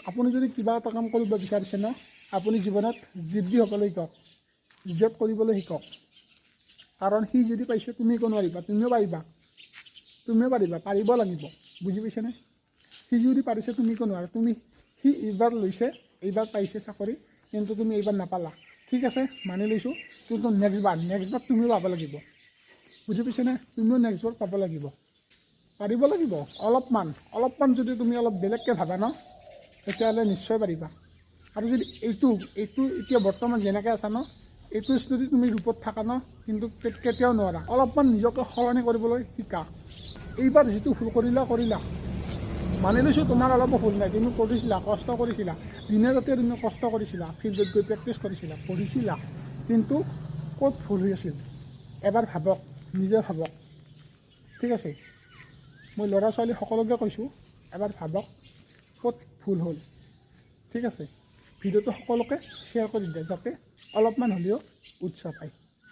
আপুনি যদি কিবা এটা কাম কৰিব বিচাৰিছে ন, আপুনি জীৱনত জিদ্দি হ'বলৈ শিকক, জেদ কৰিবলৈ শিকক। কাৰণ সি যদি পাইছে তুমি কিয় নোৱাৰিবা? তুমিও পাৰিবা, পাৰিব লাগিব, বুজি পাইছেনে? সি যদি পাৰিছে তুমি কিয় নোৱাৰা? সি এইবাৰ লৈছে, এইবাৰ পাইছে চাকৰি, কিন্তু তুমি এইবাৰ নাপালা, ঠিক আছে মানি লৈছোঁ, কিন্তু নেক্সট বাৰ তুমিও পাব লাগিব, বুজি পাইছেনে? তুমিও নেক্সট বাৰ পাব লাগিব, পাৰিব লাগিব। অলপমান যদি তুমি অলপ বেলেগকৈ ভাবা ন, তেতিয়াহ'লে নিশ্চয় পাৰিবা। আৰু যদি এইটো এতিয়া বৰ্তমান যেনেকৈ আছা ন, এইটো যদি তুমি ৰূপত থাকা ন, কিন্তু কেতিয়াও নোৱাৰা। অলপমান নিজকে সলনি কৰিবলৈ শিকা। এইবাৰ যিটো ভুল কৰিলা, মানি লৈছোঁ তোমাৰ অলপো ভুল নাই, তুমি কৰিছিলা, কষ্ট কৰিছিলা, দিনে ৰাতিয়ে তুমি কষ্ট কৰিছিলা, ফিল্ডত গৈ প্ৰেক্টিছ কৰিছিলা, পঢ়িছিলা, কিন্তু ক'ত ভুল হৈ আছিল এবাৰ ভাবক, নিজে ভাবক, ঠিক আছে? মই ল'ৰা ছোৱালী সকলোকে কৈছোঁ, এবাৰ ভাবক ক'ত ভুল হ'ল, ঠিক আছে? ভিডিঅ'টো সকলোকে শ্বেয়াৰ কৰি দিয়ে, যাতে অলপমান হ'লেও উৎসাহ পায়।